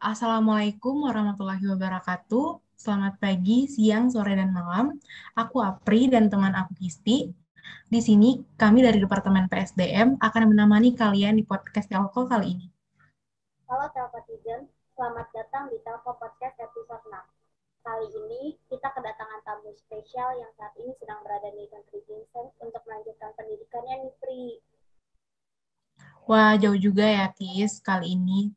Assalamualaikum warahmatullahi wabarakatuh. Selamat pagi, siang, sore, dan malam. Aku Apri dan teman aku Kisti. Di sini kami dari Departemen PSDM akan menemani kalian di podcast Telko kali ini. Halo Telkotizen, selamat datang di Telko Podcast episode 6. Kali ini kita kedatangan tamu spesial yang saat ini sedang berada di negeri Vincent untuk melanjutkan pendidikannya nih Pri. Wah, jauh juga ya, Tis, kali ini.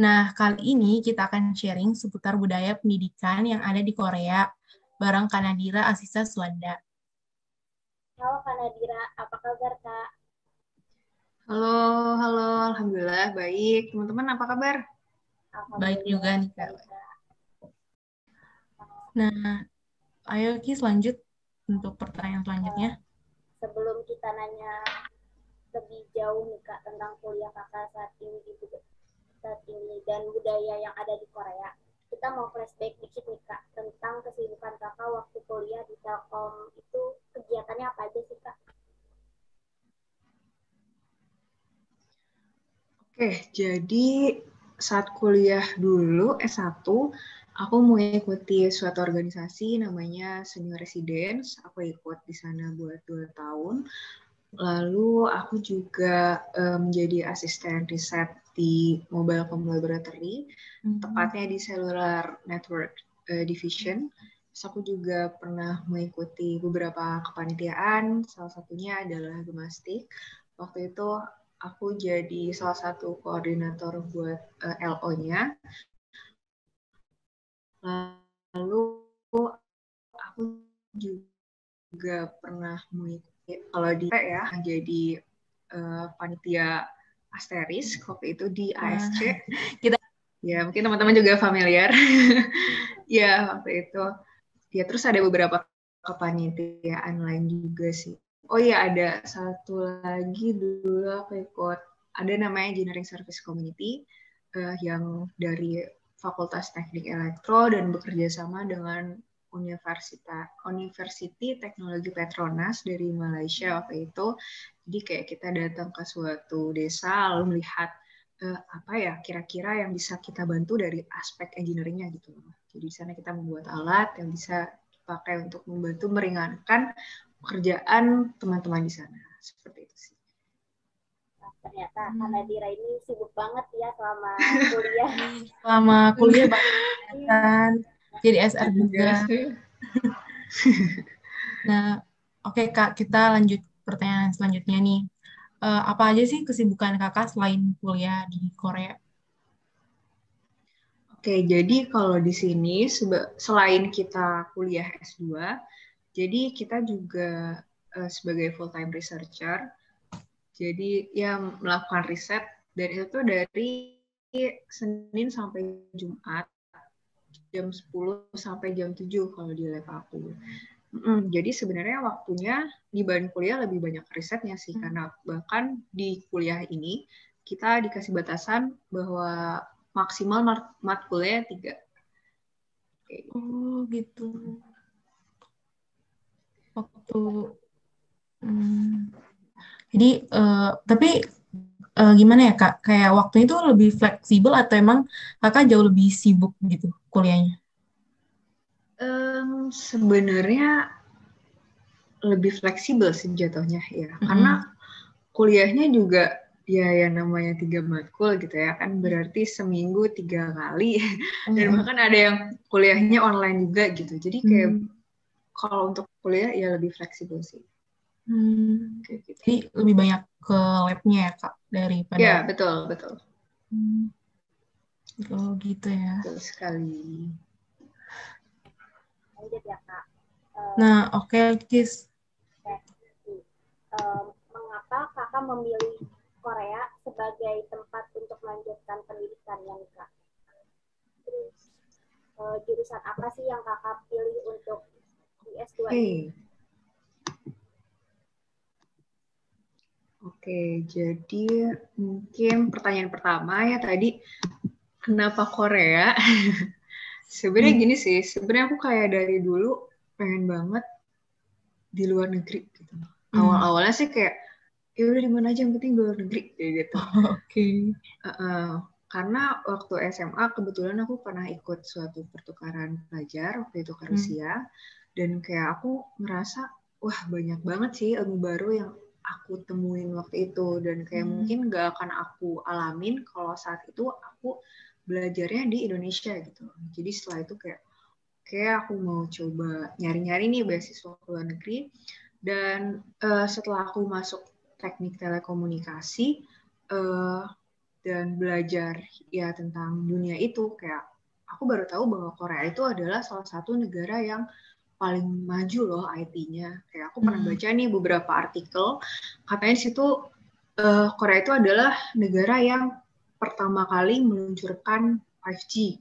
Nah, kali ini kita akan sharing seputar budaya pendidikan yang ada di Korea bareng Kak Nadira Asisa Suwanda. Halo Kak Nadira, apa kabar Kak? Halo, alhamdulillah baik. Teman-teman apa kabar? Baik juga nih, Kak. Nah, ayo Kis lanjut untuk pertanyaan selanjutnya. Sebelum kita nanya lebih jauh nih Kak tentang kuliah Kakak saat ini dan budaya yang ada di Korea, kita mau flashback dikit nih Kak tentang kesibukan Kakak waktu kuliah di Telkom itu kegiatannya apa aja sih Kak? Oke, jadi saat kuliah dulu S1, aku mengikuti suatu organisasi namanya Senior Residence. Aku ikut di sana buat 2 tahun. Lalu aku juga menjadi asisten riset di Mobile Laboratory, tepatnya di Cellular Network Division. Terus aku juga pernah mengikuti beberapa kepanitiaan, salah satunya adalah Gemastik. Waktu itu aku jadi salah satu koordinator buat LO-nya. Lalu aku juga pernah mengikuti, kalau di ya, jadi panitia Asteris waktu itu di ASC. Ya, mungkin teman-teman juga familiar. Ya, waktu itu. Ya, terus ada beberapa kepanitiaan lain juga sih. Oh iya, ada satu lagi dulu aku ikut, ada namanya Engineering Service Community, yang dari Fakultas Teknik Elektro dan bekerja sama dengan University Teknologi Petronas dari Malaysia waktu itu. Jadi kayak kita datang ke suatu desa lalu melihat apa ya kira-kira yang bisa kita bantu dari aspek engineering-nya gitu. Jadi di sana kita membuat alat yang bisa dipakai untuk membantu meringankan pekerjaan teman-teman di sana. Seperti itu sih. Ternyata Kak Nadira ini sibuk banget ya selama kuliah. Selama kuliah kan jadi SR juga. Nah, oke Kak, kita lanjut pertanyaan selanjutnya nih. Apa aja sih kesibukan Kakak selain kuliah di Korea? Oke, jadi kalau di sini selain kita kuliah S2, jadi kita juga sebagai full-time researcher, jadi ya melakukan riset, dan itu tuh dari Senin sampai Jumat, jam 10 sampai jam 7 kalau di lab aku. Jadi sebenarnya waktunya dibanding kuliah lebih banyak risetnya sih, karena bahkan di kuliah ini kita dikasih batasan bahwa maksimal matkulnya 3. Oh gitu. Jadi tapi gimana ya Kak? Kayak waktunya itu lebih fleksibel atau emang Kakak jauh lebih sibuk gitu kuliahnya? Sebenarnya lebih fleksibel sih jatuhnya ya, karena kuliahnya juga ya yang namanya 3 matkul gitu ya, kan berarti seminggu 3 kali, dan bahkan ada yang kuliahnya online juga gitu. Jadi kayak kalau untuk kuliah ya lebih fleksibel sih. Gitu. Jadi lebih banyak ke labnya ya Kak daripada. Ya betul. Oh gitu ya. Betul sekali. Lanjut ya Kak. Nah oke, Kis. Mengapa Kakak memilih Korea sebagai tempat untuk melanjutkan pendidikannya nih Kak? Terus jurusan apa sih yang Kakak pilih untuk di S2 ini? Oke, jadi mungkin pertanyaan pertama ya tadi, kenapa Korea? Sebenarnya gini sih, sebenarnya aku kayak dari dulu pengen banget di luar negeri gitu. Awal-awalnya sih kayak ya udah di mana aja yang penting di luar negeri kayak gitu. Oke. Karena waktu SMA kebetulan aku pernah ikut suatu pertukaran pelajar waktu itu ke Rusia, dan kayak aku ngerasa wah banyak banget sih ilmu baru yang aku temuin waktu itu, dan kayak mungkin gak akan aku alamin kalau saat itu aku belajarnya di Indonesia gitu. Jadi setelah itu kayak aku mau coba nyari-nyari nih beasiswa ke luar negeri, dan setelah aku masuk teknik telekomunikasi dan belajar ya tentang dunia itu, kayak aku baru tahu bahwa Korea itu adalah salah satu negara yang paling maju loh IT-nya. Kayak aku pernah baca nih beberapa artikel, katanya di situ Korea itu adalah negara yang pertama kali meluncurkan 5G.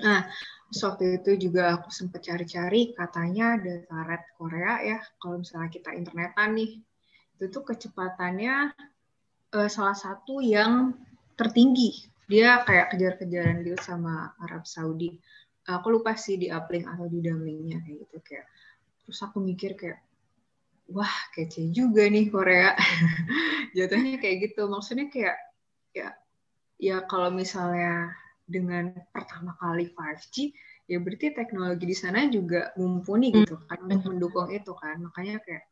Nah, waktu itu juga aku sempat cari-cari, katanya data rate Korea ya, kalau misalnya kita internetan nih, itu tuh kecepatannya salah satu yang tertinggi. Dia kayak kejar-kejaran gitu sama Arab Saudi. Aku lupa sih di uplink atau di downlinknya kayak gitu. Kayak terus aku mikir kayak, wah kece juga nih Korea. Jatuhnya kayak gitu. Maksudnya kayak ya kalau misalnya dengan pertama kali 5G, ya berarti teknologi di sana juga mumpuni gitu kan untuk mendukung itu kan. Makanya kayak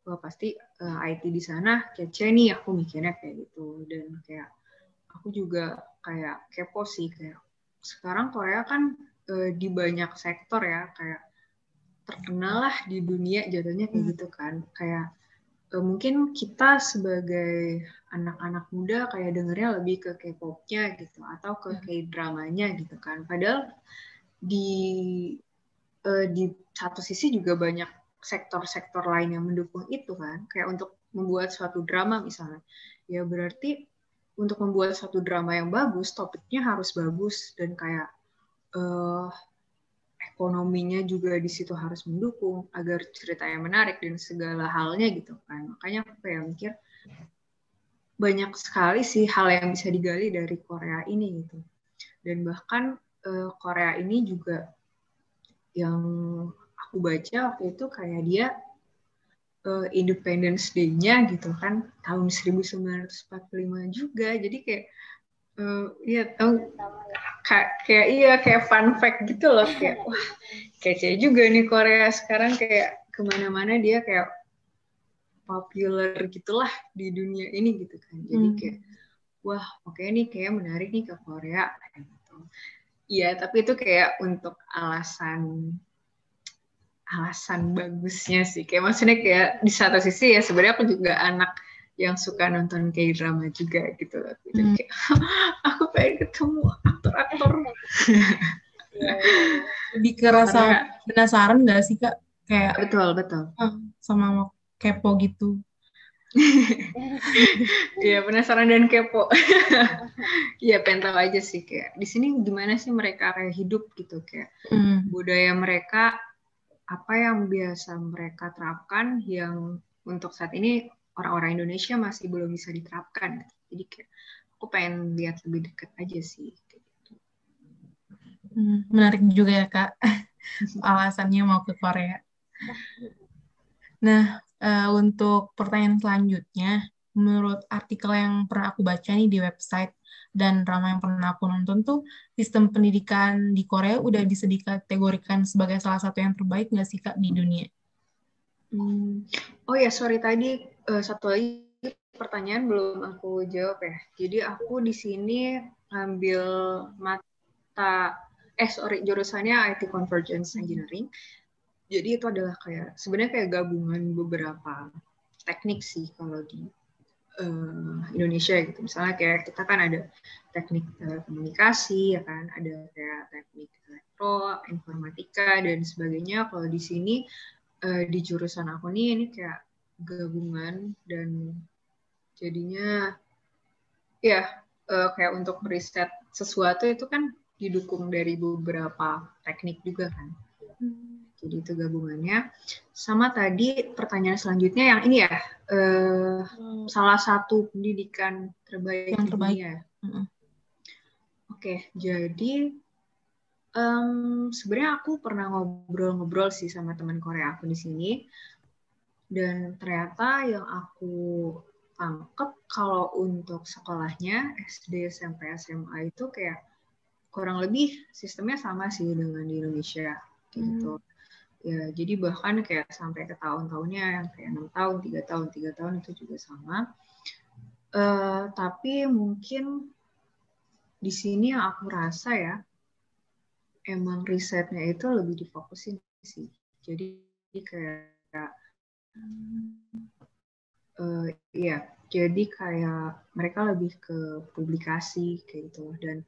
wah pasti IT di sana kece nih, aku mikirnya kayak gitu. Dan kayak aku juga kayak kepo sih, kayak sekarang Korea kan di banyak sektor ya, kayak terkenal lah di dunia jatuhnya kayak gitu kan. Kayak mungkin kita sebagai anak-anak muda kayak dengernya lebih ke K-pop-nya gitu, atau ke K-dramanya gitu kan. Padahal di satu sisi juga banyak sektor-sektor lain yang mendukung itu kan, kayak untuk membuat suatu drama misalnya, ya berarti untuk membuat suatu drama yang bagus, topiknya harus bagus, dan kayak ekonominya juga di situ harus mendukung agar ceritanya menarik dan segala halnya gitu kan. Makanya aku kayak mikir banyak sekali sih hal yang bisa digali dari Korea ini gitu. Dan bahkan Korea ini juga yang aku baca waktu itu kayak dia Independence Day-nya gitu kan tahun 1945 juga. Jadi kayak ya tahu kayak fun fact gitu loh, kayak wah kece juga nih Korea sekarang, kayak kemana-mana dia kayak populer gitulah di dunia ini gitu kan. Jadi kayak wah oke nih kayak menarik nih ke Korea gitu. Iya, tapi itu kayak untuk alasan bagusnya sih. Kayak maksudnya kayak di satu sisi ya sebenarnya aku juga anak yang suka nonton K-drama juga gitu. Jadi kayak aku pengen ketemu aktor-aktor. Lebih kerasa penasaran nggak sih Kak? Kayak betul. sama kepo gitu. Iya, penasaran dan kepo. Iya, pengen tahu aja sih kayak di sini gimana sih mereka kayak hidup gitu, kayak budaya mereka apa yang biasa mereka terapkan yang untuk saat ini orang-orang Indonesia masih belum bisa diterapkan. Jadi kayak aku pengen lihat lebih dekat aja sih. Gitu. Menarik juga ya Kak, alasannya mau ke Korea. Nah, untuk pertanyaan selanjutnya, menurut artikel yang pernah aku baca nih di website dan drama yang pernah aku nonton tuh, sistem pendidikan di Korea udah bisa dikategorikan sebagai salah satu yang terbaik nggak sih Kak di dunia? Oh ya, sorry tadi satu lagi pertanyaan belum aku jawab ya. Jadi aku di sini ngambil jurusannya IT Convergence Engineering. Jadi itu adalah kayak sebenarnya kayak gabungan beberapa teknik sih kalau di Indonesia gitu. Misalnya kayak kita kan ada teknik komunikasi ya kan, ada kayak teknik elektro, informatika dan sebagainya. Kalau di sini di jurusan aku nih ini kayak gabungan, dan jadinya ya kayak untuk riset sesuatu itu kan didukung dari beberapa teknik juga kan. Jadi itu gabungannya. Sama tadi pertanyaan selanjutnya yang ini ya, salah satu pendidikan terbaik di dunia. Oke, jadi sebenarnya aku pernah ngobrol-ngobrol sih sama teman Korea aku di sini, dan ternyata yang aku tangkep kalau untuk sekolahnya SD, SMP, SMA itu kayak kurang lebih sistemnya sama sih dengan di Indonesia kayak gitu. Ya, jadi bahkan kayak sampai ke tahun-tahunnya yang kayak 6 tahun, 3 tahun itu juga sama. Tapi mungkin di sini yang aku rasa ya, emang risetnya itu lebih difokusin sih. Jadi kayak iya, jadi kayak mereka lebih ke publikasi kayak gitu dan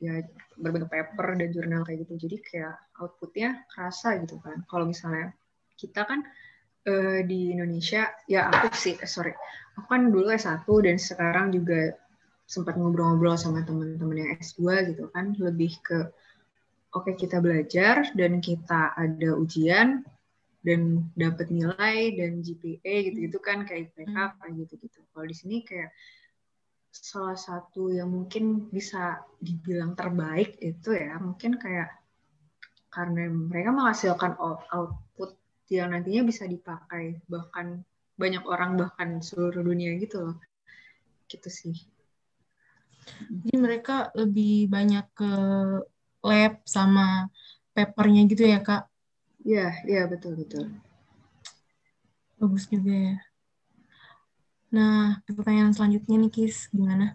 ya berbentuk paper dan jurnal kayak gitu. Jadi kayak outputnya kerasa gitu kan. Kalau misalnya kita kan di Indonesia, ya aku kan dulu S1 dan sekarang juga sempat ngobrol-ngobrol sama teman-teman yang S2 gitu kan, lebih ke oke, kita belajar dan kita ada ujian dan dapat nilai dan GPA gitu-gitu kan kayak IPK kayak gitu-gitu. Kalau di sini kayak salah satu yang mungkin bisa dibilang terbaik itu ya mungkin kayak karena mereka menghasilkan output yang nantinya bisa dipakai bahkan banyak orang bahkan seluruh dunia gitu loh. Gitu sih. Jadi mereka lebih banyak ke lab sama papernya gitu ya, Kak? Iya, betul. Bagus juga ya. Nah, pertanyaan selanjutnya nih, Kis. Gimana?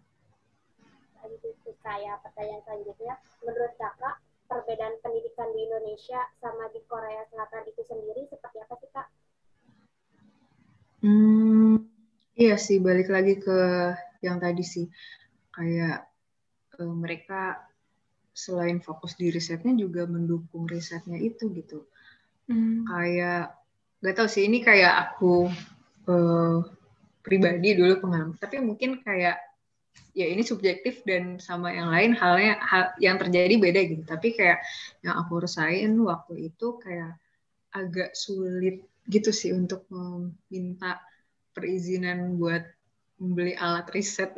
Lanjut ke saya, pertanyaan selanjutnya. Menurut Kakak, perbedaan pendidikan di Indonesia sama di Korea Selatan itu sendiri seperti apa sih, Kak? Iya sih, balik lagi ke yang tadi sih. Kayak mereka selain fokus di risetnya juga mendukung risetnya itu gitu. Kayak, gak tau sih, ini kayak aku pribadi dulu pengalaman. Tapi mungkin kayak, ya ini subjektif dan sama yang lain hal yang terjadi beda gitu. Tapi kayak yang aku rasain waktu itu kayak agak sulit gitu sih untuk meminta perizinan buat membeli alat riset.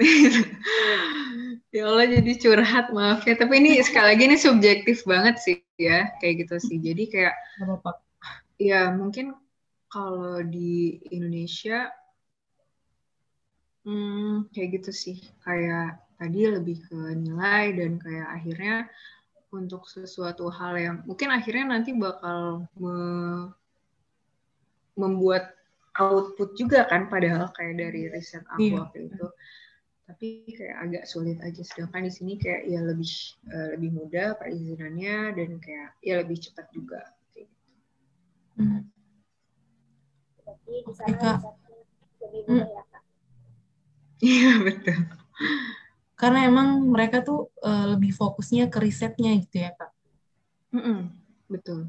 Ya Allah jadi curhat, maaf ya. Tapi ini sekali lagi ini subjektif banget sih ya, kayak gitu sih. Jadi kayak, ya mungkin kalau di Indonesia, kayak gitu sih. Kayak tadi lebih ke nilai dan kayak akhirnya untuk sesuatu hal yang mungkin akhirnya nanti bakal membuat output juga kan, padahal kayak dari riset aku waktu itu. Tapi kayak agak sulit aja. Sedangkan di sini kayak ya lebih mudah perizinannya dan kayak ya lebih cepat juga. Kayak gitu. Berarti di sana risetnya lebih mudah ya, Kak? Iya, betul. Karena emang mereka tuh lebih fokusnya ke risetnya gitu ya, Kak? Betul.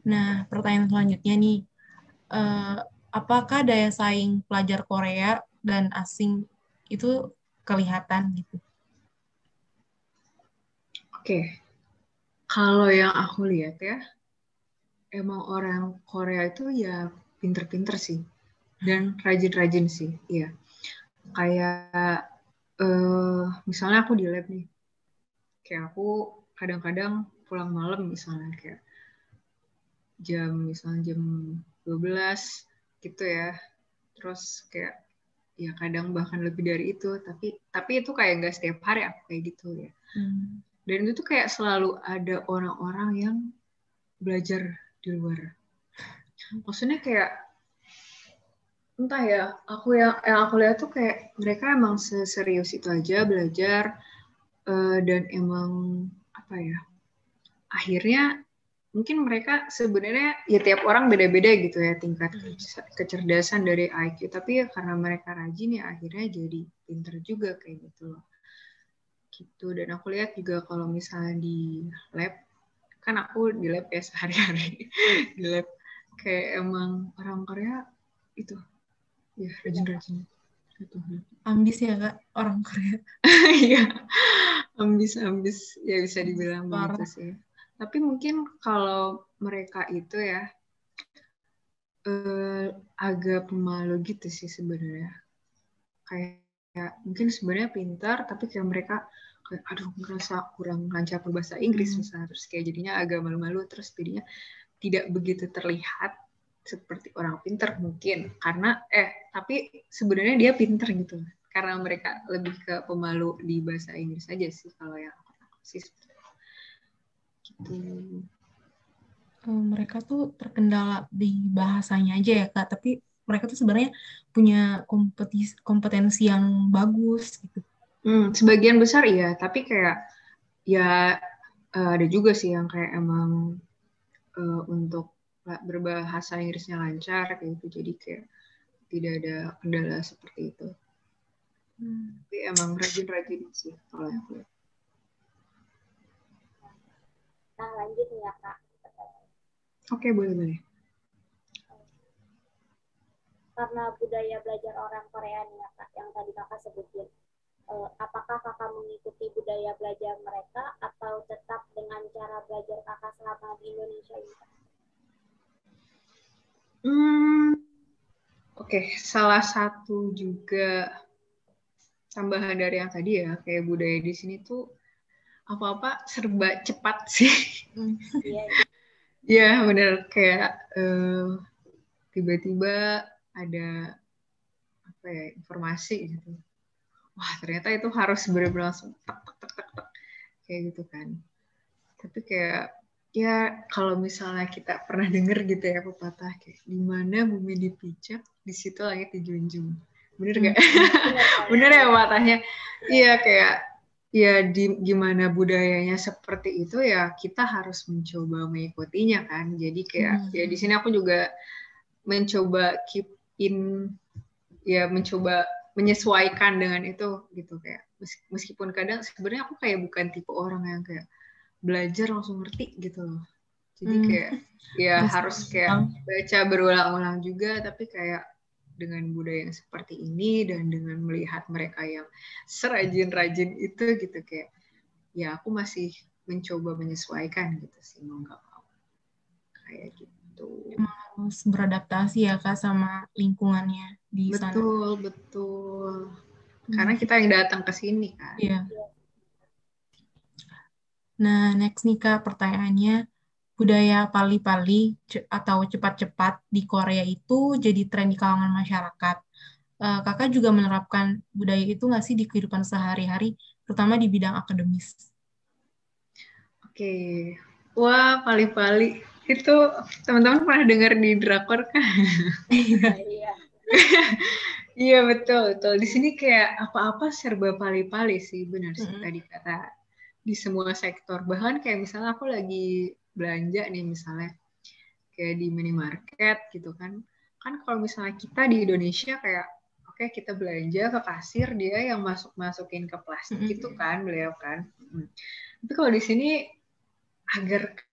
Nah, pertanyaan selanjutnya nih, apakah daya saing pelajar Korea dan asing itu kelihatan gitu? Oke. Kalau yang aku lihat ya, emang orang Korea itu ya pinter-pinter sih. Dan rajin-rajin sih, iya. Kayak, misalnya aku di lab nih. Kayak aku kadang-kadang pulang malam misalnya kayak misalnya jam 12 gitu ya. Terus kayak ya kadang bahkan lebih dari itu, tapi itu kayak nggak setiap hari aku kayak gitu ya. Dan itu tuh kayak selalu ada orang-orang yang belajar di luar. Maksudnya kayak entah ya, yang aku lihat tuh kayak mereka emang serius itu aja belajar dan emang apa ya? Akhirnya mungkin mereka sebenarnya ya tiap orang beda-beda gitu ya tingkat kecerdasan dari IQ, tapi ya karena mereka rajin ya akhirnya jadi pinter juga kayak gitu loh. Gitu. Dan aku lihat juga kalau misalnya di lab, kan aku di lab ya sehari-hari di lab, kayak emang orang Korea itu ya rajin-rajin gitu. Ambis ya, Kak, orang Korea. Iya, ambis ya bisa dibilang begitu sih. Tapi mungkin kalau mereka itu ya agak pemalu gitu sih sebenarnya. Kayak mungkin sebenarnya pintar, tapi kayak mereka kayak aduh ngerasa kurang lancar berbahasa Inggris misalnya, terus kayak jadinya agak malu-malu, terus jadinya tidak begitu terlihat seperti orang pinter mungkin karena tapi sebenarnya dia pinter gitu karena mereka lebih ke pemalu di bahasa Inggris aja sih kalau yang aku tangkap sih seperti itu. Gitu. Mereka tuh terkendala di bahasanya aja ya Kak, tapi mereka tuh sebenarnya punya kompetensi yang bagus gitu. Sebagian besar iya, tapi kayak ya ada juga sih yang kayak emang untuk berbahasa Inggrisnya lancar kayak gitu, jadi kayak tidak ada kendala seperti itu. Tapi emang rajin-rajin sih kalau aku lihat. Nah, lanjut nih ya Kak. Oke, boleh. Karena budaya belajar orang Korea nih ya Kak, yang tadi Kakak sebutin. Apakah Kakak mengikuti budaya belajar mereka atau tetap dengan cara belajar Kakak selama di Indonesia ini? Oke, salah satu juga tambahan dari yang tadi ya, kayak budaya di sini tuh apa-apa serba cepat sih. Iya, bener kayak tiba-tiba ada apa ya informasi gitu. Wah, ternyata itu harus benar-benar langsung tek kayak gitu kan. Tapi kayak ya kalau misalnya kita pernah denger gitu ya pepatah kayak di mana bumi dipijak di situ langit dijunjung. Bener gak? Bener ya pepatahnya. Iya kayak ya gimana budayanya seperti itu ya kita harus mencoba mengikutinya kan. Jadi kayak ya di sini aku juga mencoba mencoba menyesuaikan dengan itu gitu kayak meskipun kadang sebenarnya aku kayak bukan tipe orang yang kayak belajar langsung ngerti gitu loh. Jadi kayak ya harus kayak baca berulang-ulang juga, tapi kayak dengan budaya yang seperti ini dan dengan melihat mereka yang serajin-rajin itu gitu kayak ya aku masih mencoba menyesuaikan gitu sih mau nggak mau kayak gitu. Emang harus beradaptasi ya Kak sama lingkungannya di sana. Betul. Karena kita yang datang ke sini kan. Iya. Nah, next nih Kak, pertanyaannya, budaya pali-pali atau cepat-cepat di Korea itu jadi tren di kalangan masyarakat. Kakak juga menerapkan budaya itu nggak sih di kehidupan sehari-hari, terutama di bidang akademis? Oke. Wah, pali-pali. Itu teman-teman pernah dengar di drakor kan? Iya. Iya, betul. Di sini kayak apa-apa serba pali-pali sih, benar sih tadi kata di semua sektor. Bahkan kayak misalnya aku lagi belanja nih misalnya kayak di minimarket gitu kan. Kan kalau misalnya kita di Indonesia kayak oke, kita belanja ke kasir, dia yang masukin ke plastik gitu kan, beliau kan. Tapi kalau di sini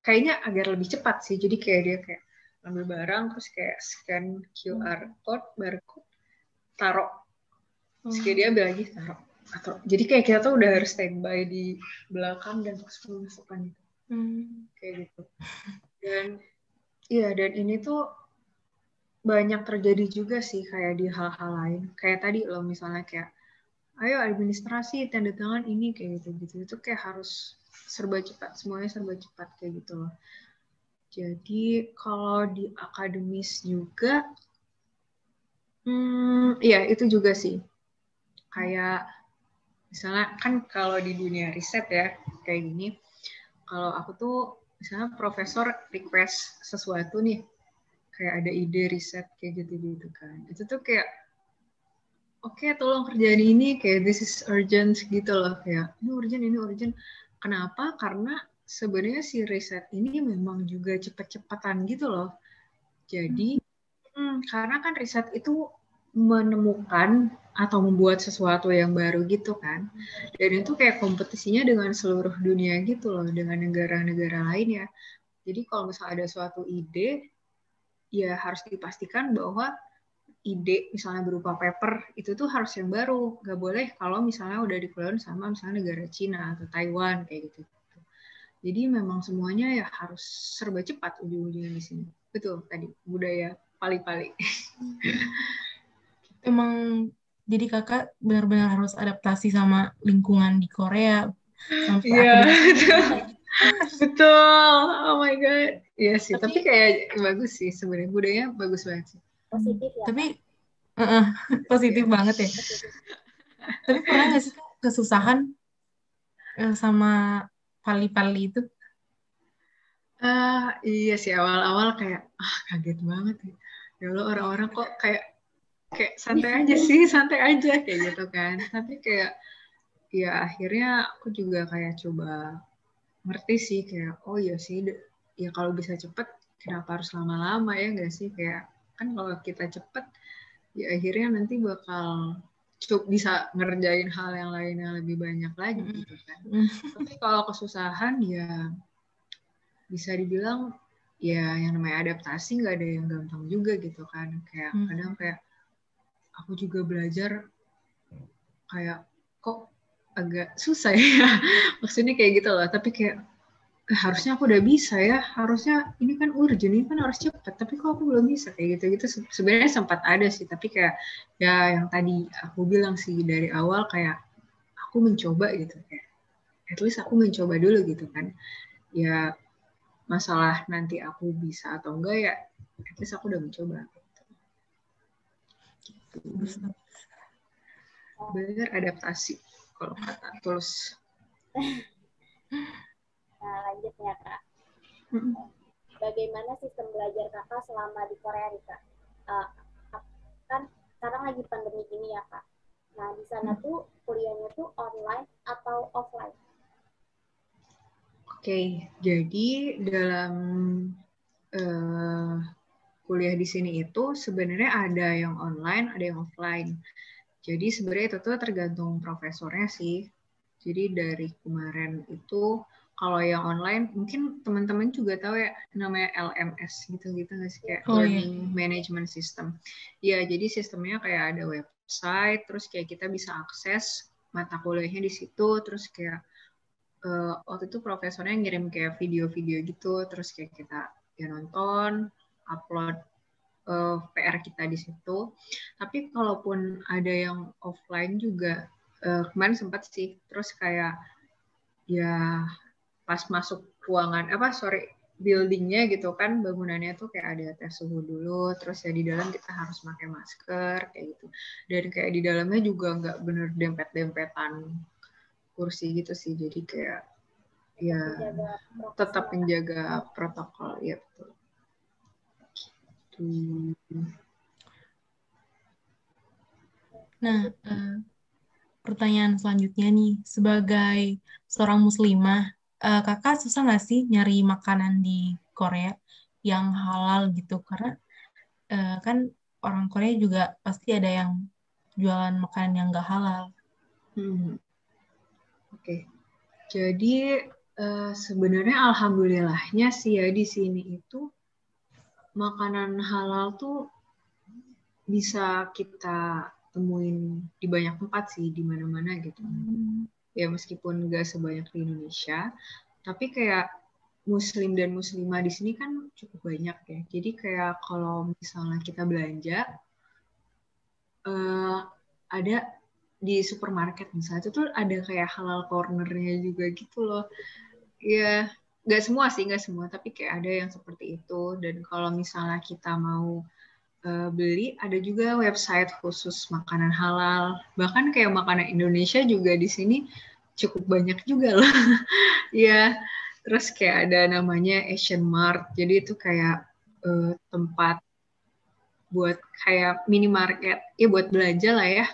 kayaknya agar lebih cepat sih. Jadi kayak dia kayak ambil barang terus kayak scan QR code, barcode, taruh. Terus kayak dia ambil lagi, taruh. Jadi kayak kita tuh udah harus standby di belakang dan terus memasukkan itu. Kayak gitu. Dan ini tuh banyak terjadi juga sih kayak di hal-hal lain. Kayak tadi loh misalnya kayak ayo administrasi, tanda tangan ini kayak gitu-gitu. Itu kayak harus serba cepat, semuanya serba cepat kayak gitu loh. Jadi kalau di akademis juga, ya itu juga sih. Kayak misalnya kan kalau di dunia riset ya kayak gini, kalau aku tuh misalnya profesor request sesuatu nih, kayak ada ide riset kayak gitu-gitu kan. Itu tuh kayak oke, tolong kerjaan ini kayak this is urgent gitu loh kayak ini urgent. Kenapa? Karena sebenarnya si riset ini memang juga cepet-cepetan gitu loh. Jadi karena kan riset itu menemukan atau membuat sesuatu yang baru gitu kan. Dan itu kayak kompetisinya dengan seluruh dunia gitu loh, dengan negara-negara lain ya. Jadi kalau misalnya ada suatu ide, ya harus dipastikan bahwa ide misalnya berupa paper itu tuh harus yang baru, nggak boleh kalau misalnya udah dikeluarin sama misalnya negara Cina atau Taiwan kayak gitu. Jadi memang semuanya ya harus serba cepat ujung-ujungnya di sini. Betul tadi budaya pali-pali. Emang jadi kakak benar-benar harus adaptasi sama lingkungan di Korea sampai akademis. Betul, oh my god. Iya sih, tapi Tapi kayak bagus sih sebenarnya, budaya bagus banget sih. Positif ya, tapi Kak? eh, positif Iya. banget ya. Positif. Tapi pernah nggak sih Kak, kesusahan sama pali-pali itu? Iya sih, awal-awal kayak kaget banget ya. Ya Allah, orang-orang kok kayak santai aja sih, santai aja kayak gitu kan. Tapi kayak ya akhirnya aku juga kayak coba ngerti sih kayak oh iya sih ya kalau bisa cepet kenapa harus lama-lama ya nggak sih, kayak kan kalau kita cepet ya akhirnya nanti bakal bisa ngerjain hal yang lain yang lebih banyak lagi gitu kan. Tapi kalau kesusahan ya bisa dibilang ya yang namanya adaptasi nggak ada yang gampang juga gitu kan, kayak kadang kayak aku juga belajar kayak kok agak susah ya maksudnya kayak gitu loh, tapi kayak harusnya aku udah bisa ya, harusnya ini kan urgent, ini kan harus cepat, tapi kok aku belum bisa kayak gitu-gitu. Sebenarnya sempat ada sih, tapi kayak ya yang tadi aku bilang sih dari awal kayak aku mencoba gitu, kayak at least aku mencoba dulu gitu kan. Ya masalah nanti aku bisa atau enggak ya at least aku udah mencoba gitu. Bener adaptasi kalau kata Tulus. Nah, lanjutnya, Kak. Bagaimana sistem belajar Kakak selama di Korea nih, Kak? Kan sekarang lagi pandemi ini ya, Kak. Nah, di sana tuh kuliahnya tuh online atau offline? Oke, jadi dalam kuliah di sini itu sebenarnya ada yang online, ada yang offline. Jadi sebenarnya itu tuh tergantung profesornya sih. Jadi dari kemarin itu kalau yang online mungkin teman-teman juga tahu ya namanya LMS gitu-gitu nggak sih, kayak Oh iya. Learning Management System. Ya, jadi sistemnya kayak ada website, terus kayak kita bisa akses mata kuliahnya di situ, terus kayak waktu itu profesornya ngirim kayak video-video gitu, terus kayak kita ya nonton, upload PR kita di situ. Tapi kalaupun ada yang offline juga kemarin sempat sih, terus kayak ya pas masuk ruangan buildingnya gitu kan, bangunannya tuh kayak ada tes suhu dulu, terus ya di dalam kita harus pakai masker kayak gitu, dan kayak di dalamnya juga nggak bener dempet-dempetan kursi gitu sih, jadi kayak ya tetap menjaga protokol ya betul. Nah, pertanyaan selanjutnya nih, sebagai seorang muslimah, kakak susah nggak sih nyari makanan di Korea yang halal gitu? Karena kan orang Korea juga pasti ada yang jualan makanan yang nggak halal. Oke. Jadi sebenarnya alhamdulillahnya sih ya di sini itu makanan halal tuh bisa kita temuin di banyak tempat sih, di mana-mana gitu. Ya meskipun nggak sebanyak di Indonesia, tapi kayak Muslim dan Muslimah di sini kan cukup banyak ya. Jadi kayak kalau misalnya kita belanja, ada di supermarket misalnya itu tuh ada kayak halal cornernya juga gitu loh. Ya nggak semua sih, nggak semua, tapi kayak ada yang seperti itu. Dan kalau misalnya kita mau beli, ada juga website khusus makanan halal. Bahkan kayak makanan Indonesia juga di sini cukup banyak juga loh. Ya, terus kayak ada namanya Asian Mart. Jadi itu kayak tempat buat kayak minimarket, ya buat belanja lah ya.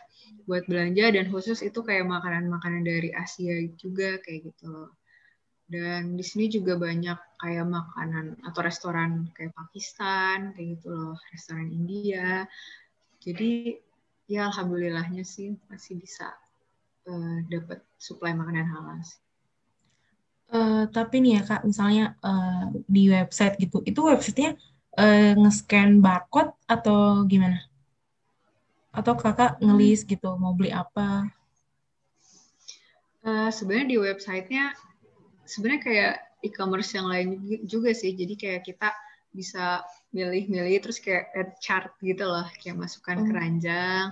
Buat belanja, dan khusus itu kayak makanan-makanan dari Asia juga kayak gitu loh. Dan di sini juga banyak kayak makanan atau restoran kayak Pakistan, kayak gitu loh, restoran India. Jadi ya alhamdulillahnya sih masih bisa dapat suplai makanan halal sih. Tapi nih ya Kak, misalnya di website gitu, itu websitenya nge-scan barcode atau gimana? Atau kakak ngelis gitu, mau beli apa? Sebenarnya di websitenya sebenarnya kayak e-commerce yang lain juga sih. Jadi kayak kita bisa milih-milih terus kayak add chart gitu loh, kayak masukkan keranjang,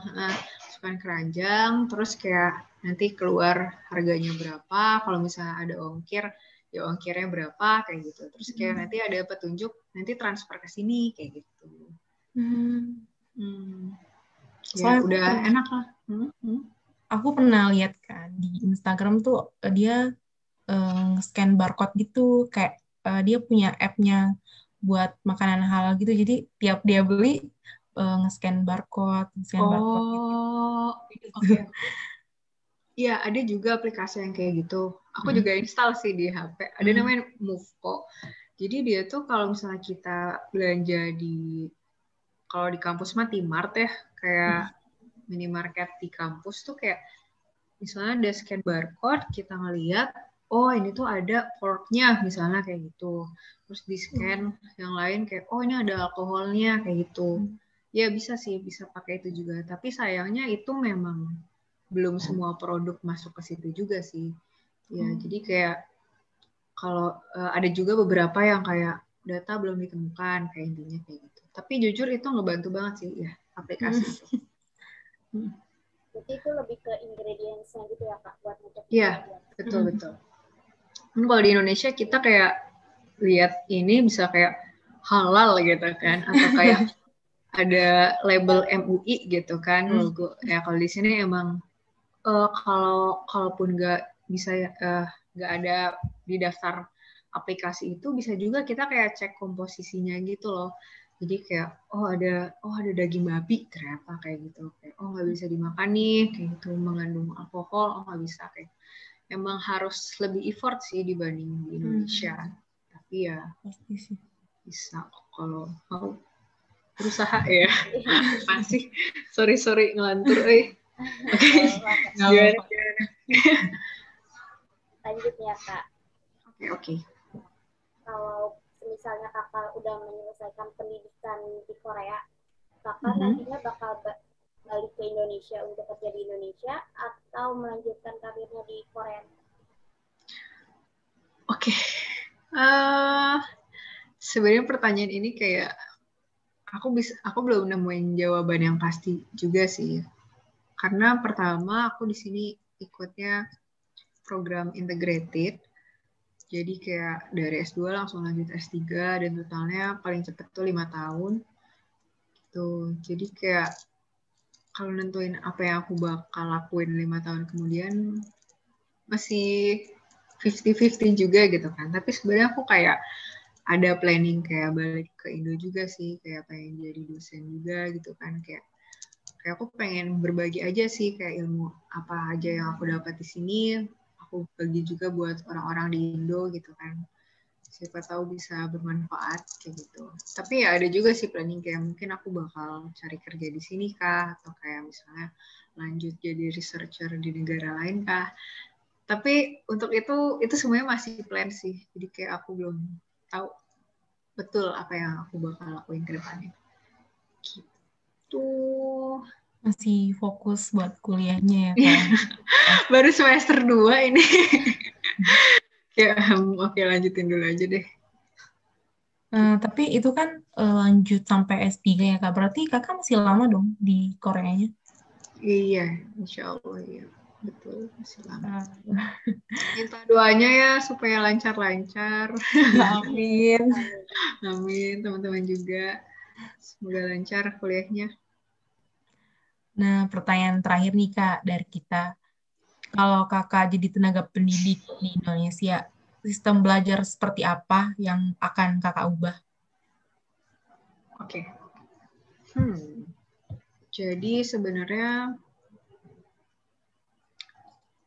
terus kayak nanti keluar harganya berapa. Kalau misalnya ada ongkir, ya ongkirnya berapa kayak gitu. Terus kayak nanti ada petunjuk nanti transfer ke sini kayak gitu. Ya Soalnya udah enak lah. aku pernah lihat kan di Instagram tuh dia scan barcode gitu, kayak dia punya app-nya buat makanan halal gitu. Jadi tiap dia beli nge-scan barcode gitu. Oh, oke. Iya, ada juga aplikasi yang kayak gitu. Aku juga install sih di HP. Ada namanya Moveko. Jadi dia tuh kalau misalnya kita belanja kalau di kampus mah T-Mart ya, kayak minimarket di kampus tuh kayak misalnya ada scan barcode, kita ngeliat, oh ini tuh ada porknya misalnya kayak gitu. Terus di scan yang lain kayak, oh ini ada alkoholnya kayak gitu. Ya bisa sih, bisa pakai itu juga. Tapi sayangnya itu memang belum semua produk masuk ke situ juga sih. Ya, jadi kayak kalau ada juga beberapa yang kayak data belum ditemukan kayak intinya kayak gitu. Tapi jujur itu ngebantu banget sih ya aplikasi itu. Jadi itu lebih ke ingredients-nya gitu ya Kak buat ngecek. Iya, betul. Kalau di Indonesia kita kayak lihat ini bisa kayak halal gitu kan, atau kayak ada label MUI gitu kan, logo. Ya kalau di sini emang kalaupun nggak bisa nggak ada di daftar aplikasi itu, bisa juga kita kayak cek komposisinya gitu loh. Jadi kayak ada daging babi ternyata kayak gitu, kayak nggak bisa dimakan nih kayak gitu, mengandung alkohol, nggak bisa kayak. Emang harus lebih effort sih dibanding di Indonesia, tapi ya bisa kalau mau berusaha ya. Masih sorry ngelantur Oke. Gimana? Lanjut ya Kak. Oke. Kalau misalnya Kakak udah menyelesaikan pendidikan di Korea, Kakak nantinya bakal balik ke Indonesia untuk kerja di Indonesia atau melanjutkan karirnya di Korea? Oke. Sebenarnya pertanyaan ini kayak aku belum nemuin jawaban yang pasti juga sih. Karena pertama aku di sini ikutnya program integrated. Jadi kayak dari S2 langsung lanjut S3 dan totalnya paling cepet tuh 5 tahun. Gitu. Jadi kayak kalau nentuin apa yang aku bakal lakuin 5 tahun kemudian masih 50-50 juga gitu kan. Tapi sebenarnya aku kayak ada planning kayak balik ke Indo juga sih, kayak pengen jadi dosen juga gitu kan, kayak aku pengen berbagi aja sih kayak ilmu apa aja yang aku dapat di sini, aku bagi juga buat orang-orang di Indo gitu kan, siapa tahu bisa bermanfaat kayak gitu. Tapi ya ada juga sih planning kayak mungkin aku bakal cari kerja di sini kah, atau kayak misalnya lanjut jadi researcher di negara lain kah. Tapi untuk itu semuanya masih plan sih, jadi kayak aku belum tahu betul apa yang aku bakal lakuin ke depannya. Gitu. Masih fokus buat kuliahnya ya Kak. Baru semester 2 ini. Ya, oke lanjutin dulu aja deh. Tapi itu kan lanjut sampai S3 ya Kak. Berarti Kakak masih lama dong di Koreanya? Iya, insya Allah ya. Betul, masih lama. Minta doanya ya supaya lancar-lancar. Amin. Amin, teman-teman juga. Semoga lancar kuliahnya. Nah, pertanyaan terakhir nih Kak dari kita. Kalau Kakak jadi tenaga pendidik di Indonesia, sistem belajar seperti apa yang akan Kakak ubah? Oke. Jadi sebenarnya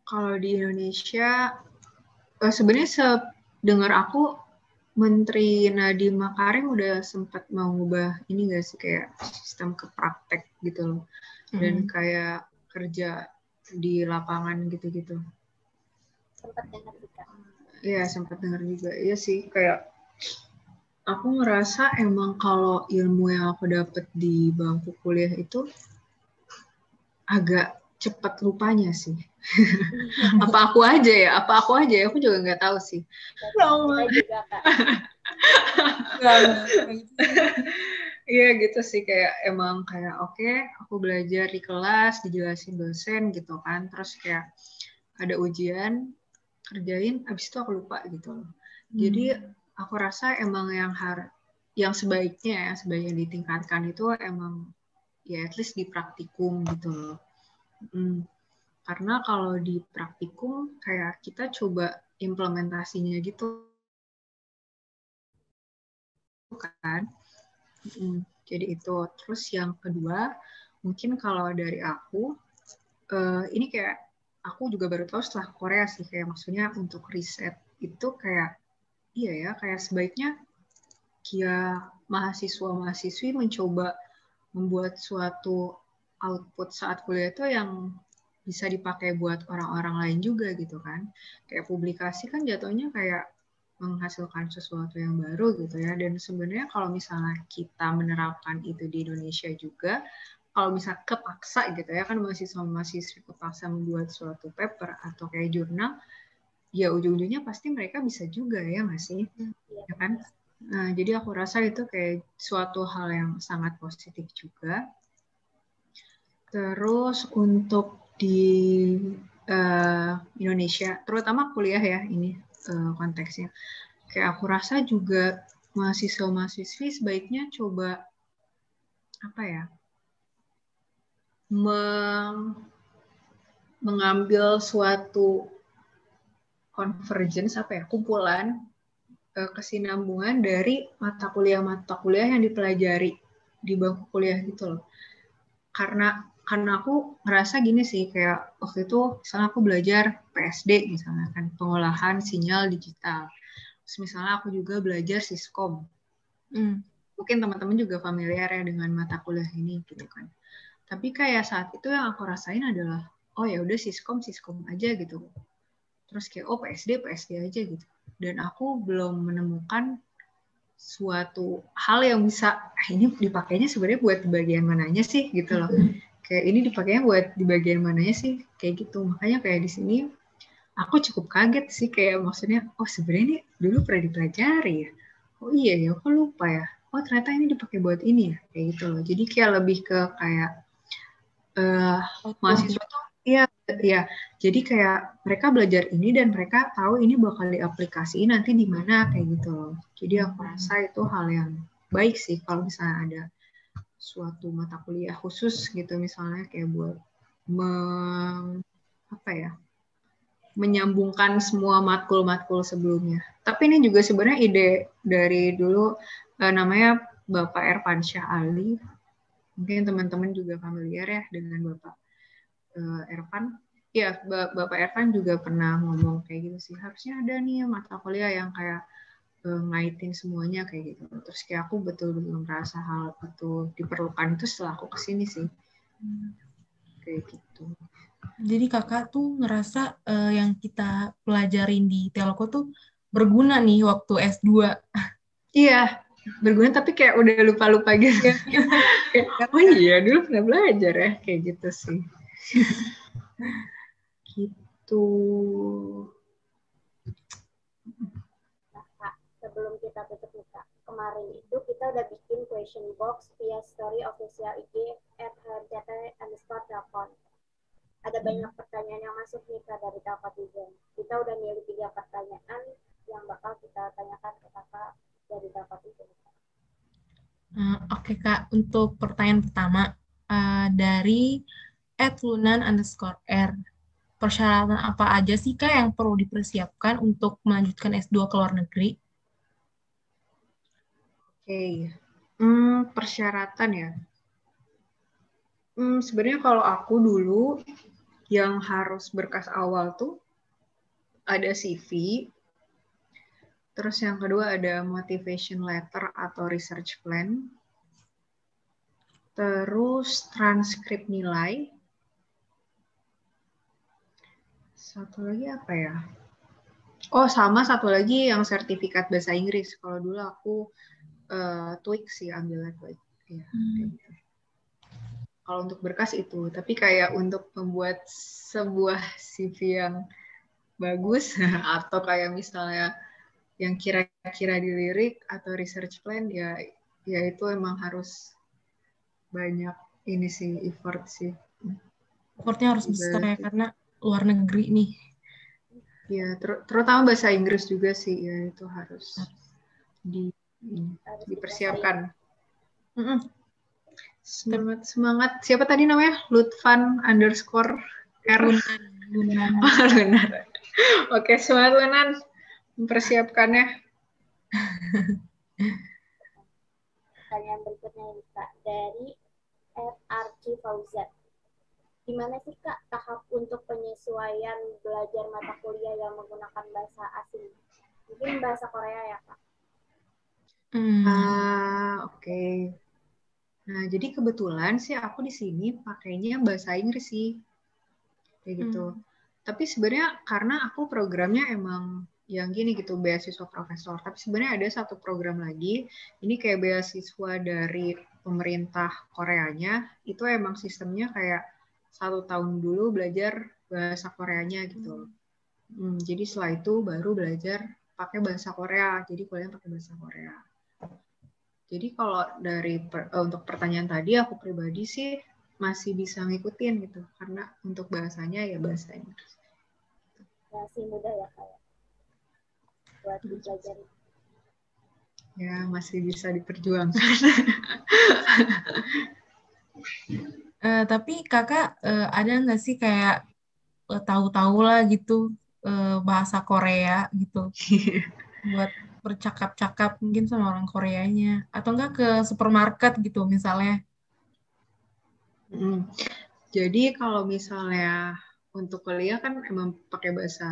kalau di Indonesia, sebenarnya dengar aku Menteri Nadiem Makarim udah sempat mau ngubah ini nggak sih, kayak sistem ke praktek gitu loh, dan kayak kerja di lapangan gitu-gitu. Sempat dengar juga. Iya, sempat dengar juga. Iya sih, kayak aku ngerasa emang kalau ilmu yang aku dapet di bangku kuliah itu agak cepat lupanya sih. Apa aku aja ya? Aku juga nggak tahu sih. Kita juga Kak. Iya gitu sih, kayak emang kayak oke, aku belajar di kelas, dijelasin dosen gitu kan, terus kayak ada ujian, kerjain, abis itu aku lupa gitu loh. Jadi aku rasa emang yang sebaiknya ditingkatkan itu emang ya at least di praktikum gitu loh. Karena kalau di praktikum kayak kita coba implementasinya gitu kan. Jadi itu. Terus yang kedua, mungkin kalau dari aku, ini kayak aku juga baru tahu setelah Korea sih, kayak maksudnya untuk riset itu kayak, iya ya, kayak sebaiknya mahasiswa-mahasiswi mencoba membuat suatu output saat kuliah itu yang bisa dipakai buat orang-orang lain juga gitu kan. Kayak publikasi kan jatuhnya kayak menghasilkan sesuatu yang baru gitu ya. Dan sebenarnya kalau misalnya kita menerapkan itu di Indonesia juga, kalau misalnya kepaksa gitu ya, kan mahasiswa-mahasiswa kepaksa membuat suatu paper atau kayak jurnal, ya ujung-ujungnya pasti mereka bisa juga ya nggak sih? Ya kan? Nah, jadi aku rasa itu kayak suatu hal yang sangat positif juga. Terus untuk di Indonesia, terutama kuliah ya ini konteksnya. Kayak aku rasa juga mahasiswa-mahasiswi sebaiknya coba apa ya, mengambil suatu convergence kumpulan kesinambungan dari mata kuliah yang dipelajari di bangku kuliah gitu loh. Karena aku ngerasa gini sih, kayak waktu itu misalnya aku belajar PSD misalnya kan, pengolahan sinyal digital. Terus misalnya aku juga belajar Siskom. Mungkin teman-teman juga familiar ya dengan mata kuliah ini gitu kan. Tapi kayak saat itu yang aku rasain adalah, oh ya udah Siskom aja gitu. Terus kayak PSD aja gitu. Dan aku belum menemukan suatu hal yang bisa ini dipakainya sebenarnya buat di bagian mananya sih gitu loh. Kayak ini dipakainya buat di bagian mananya sih kayak gitu. Makanya kayak di sini aku cukup kaget sih, kayak maksudnya oh sebenarnya ini dulu pernah dipelajari ya. Oh iya ya, aku lupa ya. Oh ternyata ini dipakai buat ini ya, kayak gitu loh. Jadi kayak lebih ke kayak mahasiswa tuh ya. Jadi kayak mereka belajar ini dan mereka tahu ini bakal diaplikasiin nanti di mana kayak gitu loh. Jadi aku rasa itu hal yang baik sih kalau misalnya ada suatu mata kuliah khusus gitu misalnya kayak buat menyambungkan semua matkul-matkul sebelumnya. Tapi ini juga sebenarnya ide dari dulu namanya Bapak Erfansyah Ali. Mungkin teman-teman juga familiar ya dengan Bapak Ervan. Ya, Bapak Ervan juga pernah ngomong kayak gitu sih. Harusnya ada nih mata kuliah yang kayak ngaitin semuanya kayak gitu. Terus kayak aku betul-betul merasa hal itu diperlukan itu setelah aku kesini sih. Kayak gitu. Jadi kakak tuh ngerasa yang kita pelajarin di Telko tuh berguna nih waktu S2. Iya, berguna tapi kayak udah lupa-lupa gitu. Oh iya, dulu pernah belajar ya, kayak gitu sih. Gitu. Nah, Kak, sebelum kita tutup nih, Kak, kemarin itu kita udah bikin question box via story official IG @hrct_telepon. Ada banyak pertanyaan yang masuk nih, Kak, dari Telkotizen. Kita udah milih 3 pertanyaan yang bakal kita tanyakan ke Kakak dari Telkotizen. Oke Kak, untuk pertanyaan pertama dari @lunan_r. Persyaratan apa aja sih Kak yang perlu dipersiapkan untuk melanjutkan S2 ke luar negeri? Oke. Persyaratan ya. Sebenarnya kalau aku dulu yang harus berkas awal tuh ada CV, terus yang kedua ada motivation letter atau research plan, terus transkrip nilai, satu lagi apa ya? Oh, sama satu lagi yang sertifikat bahasa Inggris. Kalau dulu aku TOEIC sih, ambilnya TOEIC. Ya, gitu. Kalau untuk berkas itu, tapi kayak untuk membuat sebuah CV yang bagus atau kayak misalnya yang kira-kira dilirik atau research plan ya itu emang harus banyak ini sih, effort sih. Effortnya harus besar ya karena luar negeri nih. Ya, terutama bahasa Inggris juga sih, ya itu harus Harus dipersiapkan. dikuasain. Semangat. Siapa tadi namanya? Lutfan _R. Lunan. Lunan. Oke, semangat Lunan mempersiapkannya. Pertanyaan berikutnya ini Kak, dari RRC Fauzan. Gimana sih Kak tahap untuk penyesuaian belajar mata kuliah yang menggunakan bahasa asing? Mungkin bahasa Korea ya Kak? Oke. Nah, jadi kebetulan sih aku di sini pakainya bahasa Inggris sih. Kayak gitu. Tapi sebenarnya karena aku programnya emang yang gini gitu, beasiswa profesor. Tapi sebenarnya ada satu program lagi, ini kayak beasiswa dari pemerintah Koreanya, itu emang sistemnya kayak 1 tahun dulu belajar bahasa Koreanya gitu. Jadi setelah itu baru belajar pakai bahasa Korea, jadi kuliah pakai bahasa Korea. Jadi kalau untuk pertanyaan tadi, aku pribadi sih masih bisa ngikutin gitu, karena untuk bahasanya ya bahasa Inggris. Masih mudah ya Kak ya? Buat dipelajari. Ya, masih bisa diperjuangkan. Tapi kakak ada nggak sih kayak tahu-tahu lah gitu bahasa Korea gitu buat bercakap-cakap mungkin sama orang Koreanya atau enggak ke supermarket gitu misalnya. Jadi kalau misalnya untuk kuliah kan emang pakai bahasa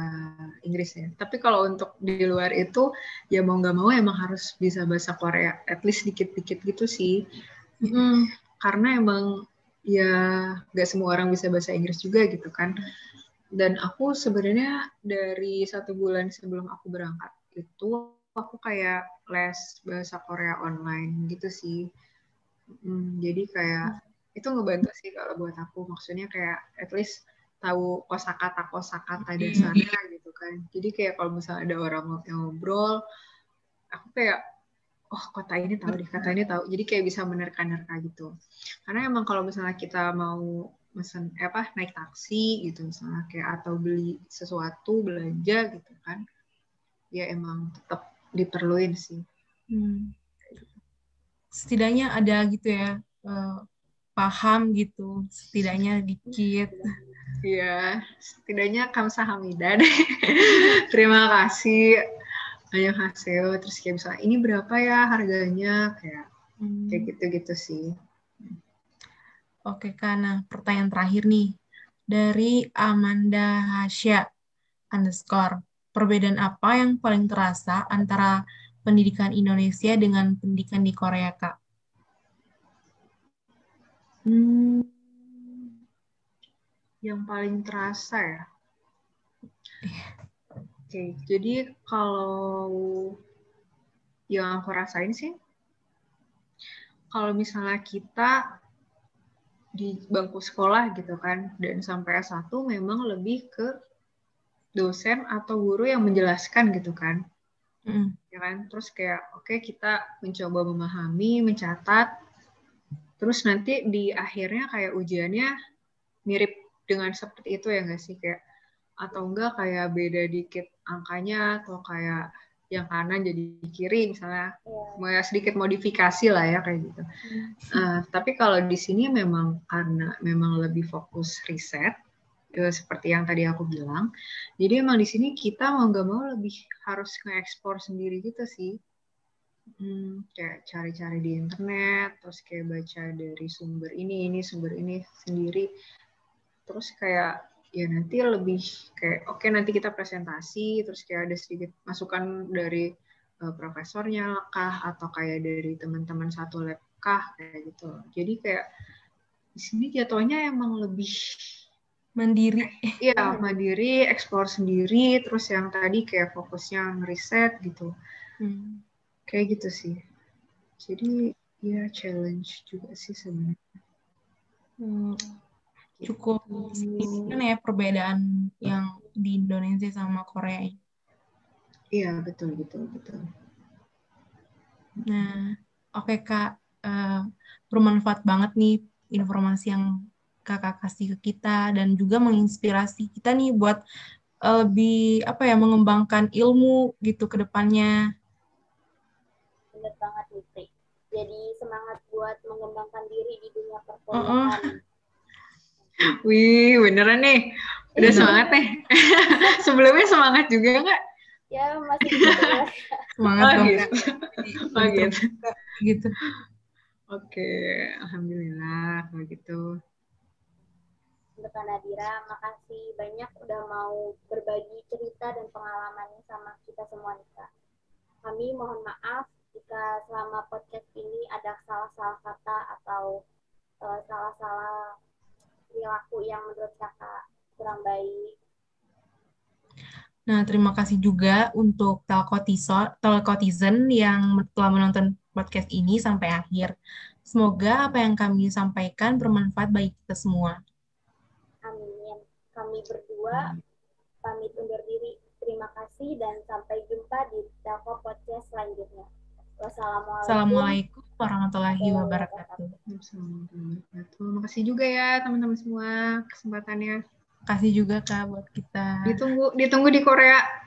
Inggris ya. Tapi kalau untuk di luar itu ya mau nggak mau emang harus bisa bahasa Korea, at least dikit-dikit gitu sih. Karena emang ya nggak semua orang bisa bahasa Inggris juga gitu kan. Dan aku sebenarnya dari 1 bulan sebelum aku berangkat itu aku kayak les bahasa Korea online gitu sih. Jadi kayak itu ngebantu sih kalau buat aku. Maksudnya kayak at least tahu kosakata dasarnya gitu kan. Jadi kayak kalau misalnya ada orang yang ngobrol, aku kayak oh kata ini tahu deh, kata ini tahu. Jadi kayak bisa menerka-nerka gitu. Karena emang kalau misalnya kita mau naik taksi gitu misalnya kayak atau beli sesuatu belanja gitu kan, ya emang tetap diperluin sih. Setidaknya ada gitu ya paham gitu, setidaknya dikit. Iya, setidaknya kamsahamnida deh. Terima kasih. Annyeonghaseyo. Terus kayak misalnya ini berapa ya harganya, kayak gitu-gitu sih. Oke, Kak. Pertanyaan terakhir nih. Dari Amanda Hasya _. Perbedaan apa yang paling terasa antara pendidikan Indonesia dengan pendidikan di Korea, Kak? Yang paling terasa ya? Oke, jadi kalau yang aku rasain sih, kalau misalnya kita di bangku sekolah gitu kan, dan sampai S1 memang lebih ke dosen atau guru yang menjelaskan gitu kan. Ya kan? Terus kayak oke, kita mencoba memahami, mencatat, terus nanti di akhirnya kayak ujiannya mirip dengan seperti itu ya nggak sih, kayak atau enggak kayak beda dikit angkanya atau kayak yang kanan jadi kiri misalnya, sedikit modifikasi lah ya kayak gitu. Tapi kalau di sini memang karena memang lebih fokus riset, seperti yang tadi aku bilang, jadi emang di sini kita mau nggak mau lebih harus nge-explore sendiri gitu sih. Kayak cari-cari di internet, terus kayak baca dari sumber ini sendiri, terus kayak ya nanti lebih kayak oke, nanti kita presentasi, terus kayak ada sedikit masukan dari profesornya kah, atau kayak dari teman-teman satu lab kah, kayak gitu. Jadi kayak di sini jatuhnya emang lebih mandiri. Iya, mandiri, explore sendiri, terus yang tadi kayak fokusnya ngeriset gitu. Kayak gitu sih. Jadi ya challenge juga sih sebenarnya. Cukup signifikan ya perbedaan yang di Indonesia sama Korea. Iya, betul. Nah, oke Kak, bermanfaat banget nih informasi yang Kakak kasih ke kita dan juga menginspirasi kita nih buat lebih apa ya, mengembangkan ilmu gitu ke depannya. Bener banget nih, Pri. Jadi semangat buat mengembangkan diri di dunia Heeh. perkuliahan. Wih, beneran nih. Udah Bener. semangat nih. Sebelumnya semangat juga nggak? Ya, masih begitu ya. Semangat Oh dong, gitu. Kak. Jadi Oh lebih gitu. terbuka gitu. Oke, alhamdulillah kalau gitu. Untuk Kak Nadira, makasih banyak udah mau berbagi cerita dan pengalamannya sama kita semua nih, Kak. Kami mohon maaf jika selama podcast ini ada salah-salah kata atau salah-salah perilaku yang menurut Kakak kurang baik. Nah, terima kasih juga untuk Telkotizen yang telah menonton podcast ini sampai akhir. Semoga apa yang kami sampaikan bermanfaat bagi kita semua. Amin. Kami berdua pamit undur diri. Terima kasih dan sampai jumpa di Telko Podcast selanjutnya. Wassalamualaikum Assalamualaikum warahmatullahi warahmatullahi wabarakatuh. wabarakatuh. Assalamualaikum warahmatullahi wabarakatuh. Makasih juga ya teman-teman semua kesempatannya. Kasih juga Kak buat kita. Ditunggu di Korea.